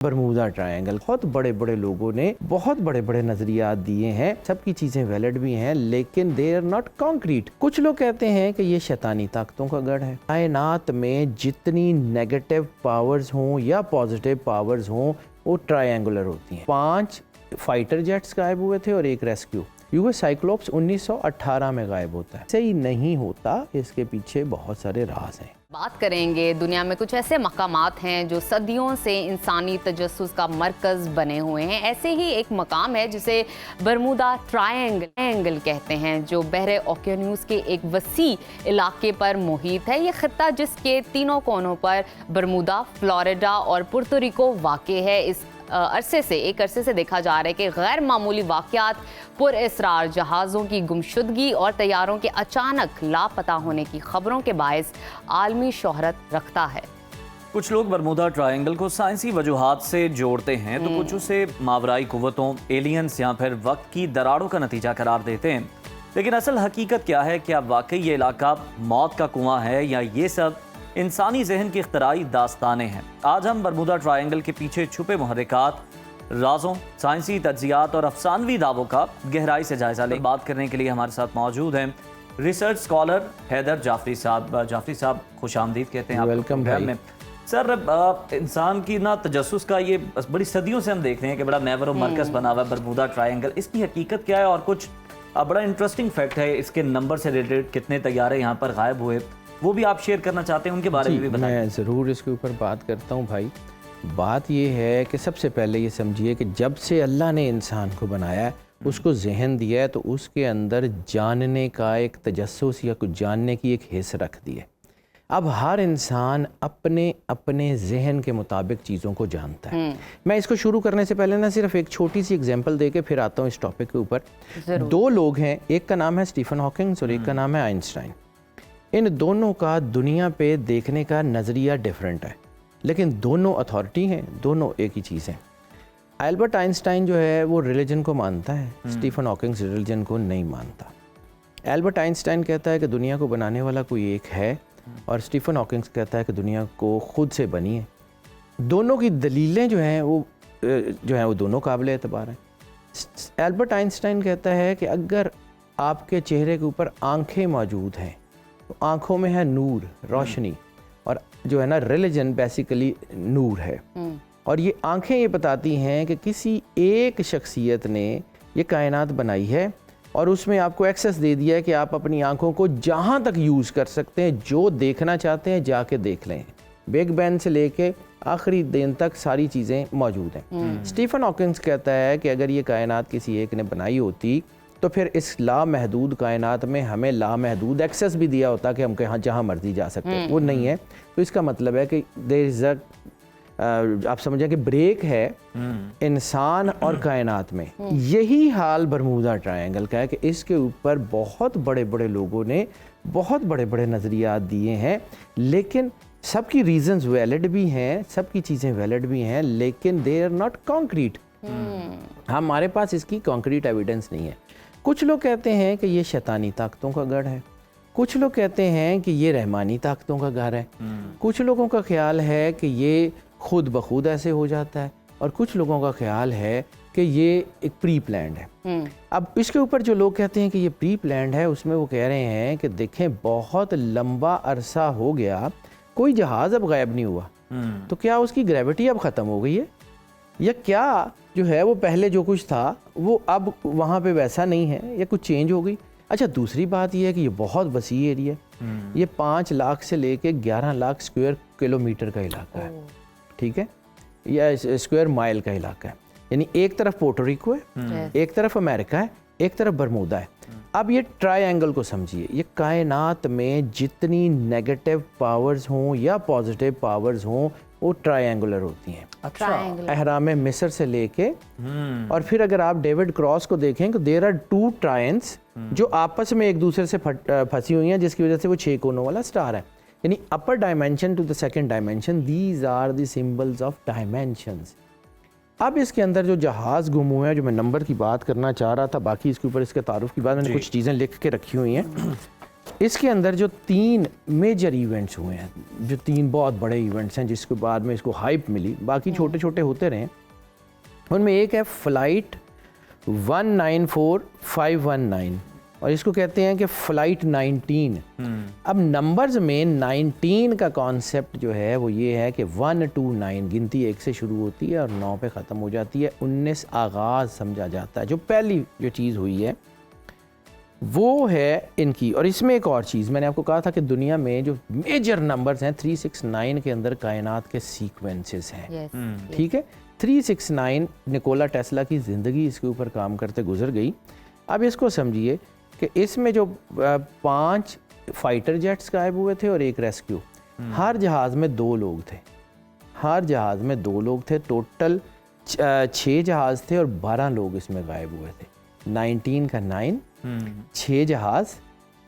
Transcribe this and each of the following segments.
Bermuda triangle بہت بڑے بڑے لوگوں نے بہت بڑے بڑے نظریات دیے ہیں، سب کی چیزیں ویلڈ بھی ہیں لیکن دے آر ناٹ کانکریٹ۔ کچھ لوگ کہتے ہیں کہ یہ شیطانی طاقتوں کا گڑھ ہے۔ کائنات میں جتنی نیگیٹو پاورز ہوں یا پازیٹیو پاورز ہوں وہ ٹرائنگولر ہوتی ہیں۔ 5 فائٹر جیٹس غائب ہوئے تھے اور ایک ریسکیو۔ یو سائیکلوپس 1918 میں غائب ہوتا ہے۔ صحیح نہیں ہوتا، اس کے پیچھے بہت سارے راز ہیں۔ بات کریں گے دنیا میں کچھ ایسے مقامات ہیں جو صدیوں سے انسانی تجسس کا مرکز بنے ہوئے ہیں۔ ایسے ہی ایک مقام ہے جسے برمودا ٹرائنگل کہتے ہیں، جو بحر اوقیانوس کے ایک وسیع علاقے پر محیط ہے۔ یہ خطہ جس کے تینوں کونوں پر برمودا، فلوریڈا اور پورٹو ریکو واقع ہے، اس ایک عرصے سے دیکھا جا رہا ہے کہ غیر معمولی واقعات، پر اسرار جہازوں کی گمشدگی اور طیاروں کے اچانک لاپتہ ہونے کی خبروں کے باعث عالمی شہرت رکھتا ہے۔ کچھ لوگ برمودا ٹرائنگل کو سائنسی وجوہات سے جوڑتے ہیں تو کچھ اسے ماورائی قوتوں، ایلینز یا پھر وقت کی دراڑوں کا نتیجہ قرار دیتے ہیں۔ لیکن اصل حقیقت کیا ہے؟ کیا واقعی یہ علاقہ موت کا کنواں ہے یا یہ سب انسانی ذہن کی اختراعی داستانیں ہیں؟ آج ہم برمودا ٹرائنگل کے پیچھے چھپے محرکات، رازوں، سائنسی تجزیات اور افسانوی دعووں کا گہرائی سے جائزہ لیں۔ بات کرنے کے لیے ہمارے ساتھ موجود ہیں ریسرچ اسکالر حیدر جعفری صاحب۔ جعفری صاحب خوش آمدید کہتے ہیں آپ ویلکم میں۔ سر، انسان کی تجسس کا یہ بڑی صدیوں سے ہم دیکھ رہے ہیں کہ بڑا محور و مرکز بنا ہوا ہے برمودا ٹرائنگل۔ اس کی حقیقت کیا ہے اور کچھ بڑا انٹرسٹنگ فیکٹ ہے اس کے نمبر سے ریلیٹڈ، کتنے طیارے یہاں پر غائب ہوئے، وہ بھی آپ شیئر کرنا چاہتے ہیں؟ ان کے بارے میں بھی بتائیں۔ میں ضرور اس کے اوپر بات کرتا ہوں بھائی۔ بات یہ ہے کہ سب سے پہلے یہ سمجھیے کہ جب سے اللہ نے انسان کو بنایا ہے، اس کو ذہن دیا ہے، تو اس کے اندر جاننے کا ایک تجسس یا کچھ جاننے کی ایک حس رکھ دی ہے۔ اب ہر انسان اپنے اپنے ذہن کے مطابق چیزوں کو جانتا ہے۔ میں اس کو شروع کرنے سے پہلے صرف ایک چھوٹی سی اگزامپل دے کے پھر آتا ہوں اس ٹاپک کے اوپر۔ 2 لوگ ہیں، ایک کا نام ہے اسٹیفن ہاکنگز اور ایک کا نام ہے آئنسٹائن۔ ان دونوں کا دنیا پہ دیکھنے کا نظریہ ڈیفرنٹ ہے، لیکن دونوں اتھارٹی ہیں، دونوں ایک ہی چیز ہیں۔ البرٹ آئنسٹائن جو ہے وہ ریلیجن کو مانتا ہے، اسٹیفن ہاکنگز ریلیجن کو نہیں مانتا۔ البرٹ آئنسٹائن کہتا ہے کہ دنیا کو بنانے والا کوئی ایک ہے، اور اسٹیفن ہاکنگز کہتا ہے کہ دنیا کو خود سے بنی ہے۔ دونوں کی دلیلیں جو ہیں وہ دونوں قابل اعتبار ہیں۔ البرٹ آئنسٹائن کہتا ہے کہ اگر آپ کے چہرے کے اوپر آنکھیں موجود ہیں تو آنکھوں میں ہے نور، روشنی، اور جو ہے نا ریلیجن بیسیکلی نور ہے۔ اور یہ آنکھیں یہ بتاتی ہیں کہ کسی ایک شخصیت نے یہ کائنات بنائی ہے اور اس میں آپ کو ایکسیس دے دیا ہے کہ آپ اپنی آنکھوں کو جہاں تک یوز کر سکتے ہیں، جو دیکھنا چاہتے ہیں جا کے دیکھ لیں۔ بگ بینگ سے لے کے آخری دن تک ساری چیزیں موجود ہیں۔ اسٹیفن ہاکنگز کہتا ہے کہ اگر یہ کائنات کسی ایک نے بنائی ہوتی تو پھر اس لامحدود کائنات میں ہمیں لامحدود ایکسیس بھی دیا ہوتا کہ ہم کہاں جہاں مرضی جا سکتے، وہ نہیں ہے۔ تو اس کا مطلب ہے کہ دیر از اے آپ سمجھیں کہ بریک ہے انسان اور کائنات میں۔ یہی حال برمودا ٹرائنگل کا ہے کہ اس کے اوپر بہت بڑے بڑے لوگوں نے بہت بڑے بڑے نظریات دیے ہیں، لیکن سب کی ریزنز ویلڈ بھی ہیں، سب کی چیزیں ویلڈ بھی ہیں، لیکن دے آر ناٹ کانکریٹ۔ ہمارے پاس اس کی کانکریٹ ایویڈنس نہیں ہے۔ کچھ لوگ کہتے ہیں کہ یہ شیطانی طاقتوں کا گڑھ ہے، کچھ لوگ کہتے ہیں کہ یہ رحمانی طاقتوں کا گھر ہے، کچھ لوگوں کا خیال ہے کہ یہ خود بخود ایسے ہو جاتا ہے، اور کچھ لوگوں کا خیال ہے کہ یہ ایک پری پلانڈ ہے۔ اب اس کے اوپر جو لوگ کہتے ہیں کہ یہ پری پلانڈ ہے، اس میں وہ کہہ رہے ہیں کہ دیکھیں بہت لمبا عرصہ ہو گیا، کوئی جہاز اب غائب نہیں ہوا، تو کیا اس کی گریوٹی اب ختم ہو گئی ہے، یا کیا جو ہے وہ پہلے جو کچھ تھا وہ اب وہاں پہ ویسا نہیں ہے، یا کچھ چینج ہو گئی۔ اچھا، دوسری بات یہ ہے کہ یہ بہت وسیع ایریا ہے، یہ 5 لاکھ سے لے کے 11 لاکھ اسکوائر کلومیٹر کا علاقہ ہے، ٹھیک ہے، یا اسکوائر مائل کا علاقہ ہے۔ یعنی ایک طرف پورٹو ریکو ہے، ایک طرف امریکہ ہے، ایک طرف برمودا ہے۔ اب یہ ٹرائی اینگل کو سمجھیے، یہ کائنات میں جتنی نیگیٹو پاورز ہوں یا پازیٹیو پاورز ہوں وہ ٹرائی اینگولر ہوتی ہیں۔ اہرام مصر سے لے کے اور پھر اگر آپ ڈیوڈ کراس کو دیکھیں تو دیر آر 2 ٹرائنس جو آپس میں ایک دوسرے سے پھنسی ہوئی ہیں، جس کی وجہ سے وہ 6 کونوں والا سٹار ہے۔ یعنی upper dimension to the second dimension, these are the symbols of dimensions. اب اس کے اندر جو جہاز گم ہوئے ہیں، جو میں نمبر کی بات کرنا چاہ رہا تھا، باقی اس کے اوپر اس کے تعارف کی بات میں نے کچھ چیزیں لکھ کے رکھی ہوئی ہیں۔ اس کے اندر جو 3 میجر ایونٹس ہوئے ہیں، جو 3 بہت بڑے ایونٹس ہیں جس کے بعد میں اس کو ہائپ ملی، باقی چھوٹے چھوٹے ہوتے رہے، ان میں ایک ہے فلائٹ 194519 اور اس کو کہتے ہیں کہ فلائٹ 19۔ اب نمبرز میں 19 کا کانسیپٹ جو ہے وہ یہ ہے کہ 129 گنتی 1 سے شروع ہوتی ہے اور 9 پہ ختم ہو جاتی ہے، 19 آغاز سمجھا جاتا ہے۔ جو پہلی جو چیز ہوئی ہے وہ ہے ان کی، اور اس میں ایک اور چیز میں نے آپ کو کہا تھا کہ دنیا میں جو میجر نمبرز ہیں 369 کے اندر کائنات کے سیکوینسز ہیں، ٹھیک ہے۔ 369 نکولا ٹیسلا کی زندگی اس کے اوپر کام کرتے گزر گئی۔ اب اس کو سمجھیے کہ اس میں جو 5 فائٹر جیٹس غائب ہوئے تھے اور ایک ریسکیو، ہر جہاز میں 2 لوگ تھے، ہر جہاز میں 2 لوگ تھے، ٹوٹل 6 جہاز تھے اور 12 لوگ اس میں غائب ہوئے تھے۔ 19 کا 9، 6 جہاز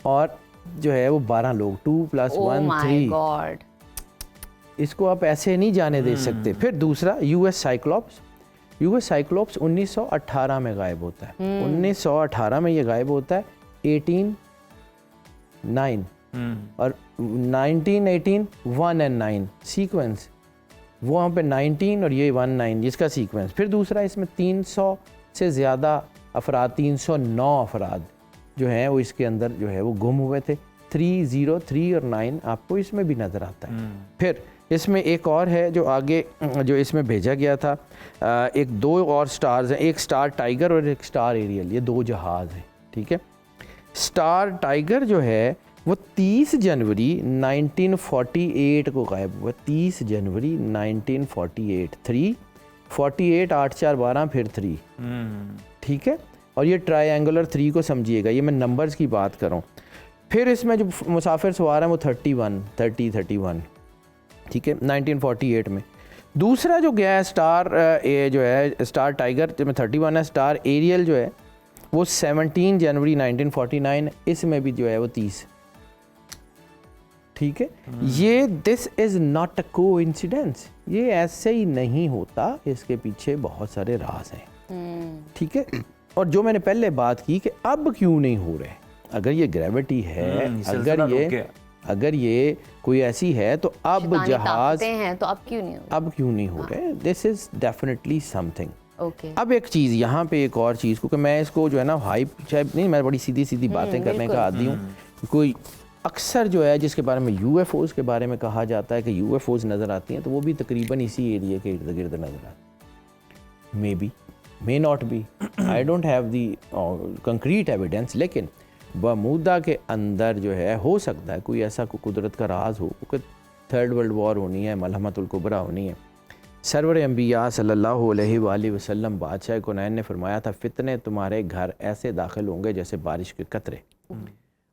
اور جو ہے وہ 12 لوگ، 2 + 1 3۔ اس کو آپ ایسے نہیں جانے دے سکتے۔ پھر دوسرا یو ایس سائیکلوپس 1918 میں غائب ہوتا ہے، 1918 میں یہ غائب ہوتا ہے، 18 9 اور 19 18 1 اور 9 سیکوینس، وہاں پہ 19 اور یہ 19 جس کا سیکوینس۔ پھر دوسرا اس میں 300 سے زیادہ افراد، 309 افراد جو ہیں وہ اس کے اندر جو ہے وہ گم ہوئے تھے۔ 3 0 3 اور 9 آپ کو اس میں بھی نظر آتا ہے۔ پھر اس میں ایک اور ہے جو آگے جو اس میں بھیجا گیا تھا، ایک 2 اور سٹارز ہیں، ایک سٹار ٹائیگر اور ایک سٹار ایریل، یہ 2 جہاز ہیں، ٹھیک ہے۔ سٹار ٹائیگر جو ہے وہ 30 جنوری 1948 کو غائب ہوا، 30 جنوری 1948، 3 48 8 4 12 پھر 3، ٹھیک ہے۔ اور یہ ٹرائی اینگولر 3 کو سمجھیے گا، یہ میں نمبرز کی بات کروں۔ پھر اس میں جو مسافر سوار ہیں وہ 31، ٹھیک ہے، 1948 میں۔ دوسرا جو گیا ہے سٹار جو ہے سٹار ٹائیگر میں 31 ہے، سٹار ایریل جو ہے وہ 17 جنوری 1949، اس میں بھی جو ہے وہ 30، ٹھیک ہے۔ یہ دس از ناٹ اے کو انسیڈنس، یہ ایسے ہی نہیں ہوتا، اس کے پیچھے بہت سارے راز ہیں، ٹھیک ہے۔ اور جو میں نے پہلے بات کی کہ اب کیوں نہیں ہو رہے، اگر یہ گریوٹی ہے، اگر یہ کوئی ایسی ہے تو اب جہاز ہیں تو اب کیوں نہیں ہو رہے، دس از ڈیفینیٹلی سم تھنگ۔ اب ایک چیز یہاں پہ، ایک اور چیز، کیونکہ میں اس کو جو ہے نا ہائپ شاید نہیں، میں بڑی سیدھی باتیں کرنے کا عادی ہوں۔ کوئی اکثر جو ہے جس کے بارے میں یو ایف اوز کے بارے میں کہا جاتا ہے کہ یو ایف اوز نظر آتی ہیں، تو وہ بھی تقریباً اسی ایریا کے ارد گرد نظر آتی ہیں۔ May be, may not be, I don't have the concrete evidence، لیکن برمودا کے اندر جو ہے ہو سکتا ہے کوئی ایسا کوئی قدرت کا راز ہو، کیونکہ 3rd ورلڈ وار ہونی ہے، ملحمت الکبریٰ ہونی ہے۔ سرور انبیاء صلی اللہ علیہ وآلہ وسلم بادشاہ کونین نے فرمایا تھا، فتنے تمہارے گھر ایسے داخل ہوں گے جیسے بارش کے قطرے،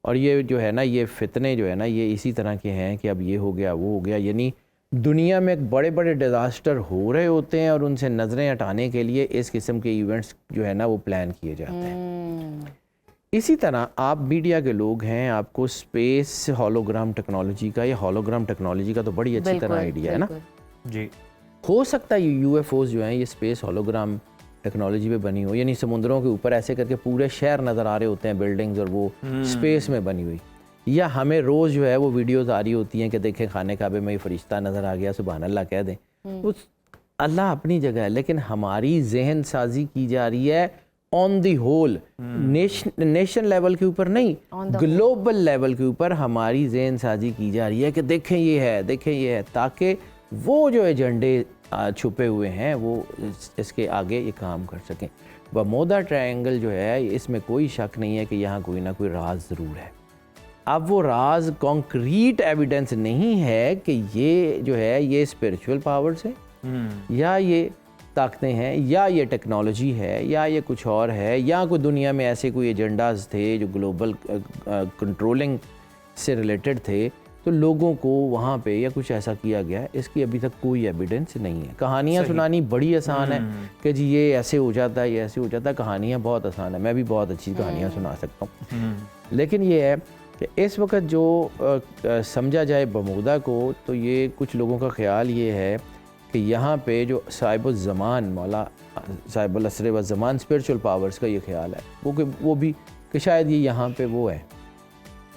اور یہ جو ہے نا یہ فتنے جو ہے نا یہ اسی طرح کے ہیں کہ اب یہ ہو گیا وہ ہو گیا، یعنی دنیا میں بڑے بڑے ڈیزاسٹر ہو رہے ہوتے ہیں اور ان سے نظریں ہٹانے کے لیے اس قسم کے ایونٹس جو ہے نا وہ پلان کیے جاتے ہیں۔ اسی طرح آپ میڈیا کے لوگ ہیں، آپ کو اسپیس ہولوگرام ٹیکنالوجی کا، یہ ہولوگرام ٹیکنالوجی کا تو بڑی اچھی طرح آئیڈیا ہے نا، جی ہو سکتا ہے یہ یو ایف اوز جو ہیں یہ اسپیس ہولوگرام ٹیکنالوجی پہ بنی ہو، یعنی سمندروں کے اوپر ایسے کر کے پورے شہر نظر آ رہے ہوتے ہیں، بلڈنگز، اور وہ اسپیس میں بنی ہوئی، یا ہمیں روز جو ہے وہ ویڈیوز آ رہی ہوتی ہیں کہ دیکھیں خانہ کعبے میں یہ فرشتہ نظر آ گیا، سبحان اللہ کہہ دیں، اللہ اپنی جگہ ہے، لیکن ہماری ذہن سازی کی جا رہی ہے آن دی ہول، نیشن لیول کے اوپر نہیں، گلوبل لیول کے اوپر ہماری ذہن سازی کی جا رہی ہے کہ دیکھیں یہ ہے، دیکھیں یہ ہے، تاکہ وہ جو ایجنڈے چھپے ہوئے ہیں وہ اس کے آگے یہ کام کر سکیں۔ برمودا ٹرائنگل جو ہے اس میں کوئی شک نہیں ہے کہ یہاں کوئی نہ کوئی راز ضرور ہے۔ اب وہ راز کانکریٹ ایویڈنس نہیں ہے کہ یہ جو ہے یہ اسپریچول پاورز ہے، یا یہ طاقتیں ہیں، یا یہ ٹیکنالوجی ہے، یا یہ کچھ اور ہے، یا کوئی دنیا میں ایسے کوئی ایجنڈاز تھے جو گلوبل کنٹرولنگ سے ریلیٹڈ تھے، تو لوگوں کو وہاں پہ یا کچھ ایسا کیا گیا ہے، اس کی ابھی تک کوئی ایویڈنس نہیں ہے۔ کہانیاں سنانی بڑی آسان ہے کہ جی یہ ایسے ہو جاتا ہے، یہ ایسے ہو جاتا ہے، کہانیاں بہت آسان ہے، میں بھی بہت اچھی کہانیاں سنا سکتا ہوں، لیکن یہ ہے کہ اس وقت جو سمجھا جائے برمودا کو، تو یہ کچھ لوگوں کا خیال یہ ہے کہ یہاں پہ جو صاحب الزمان، مولا صاحب العصر والزمان اسپریچول پاورز کا یہ خیال ہے وہ بھی کہ شاید یہ یہاں پہ وہ ہے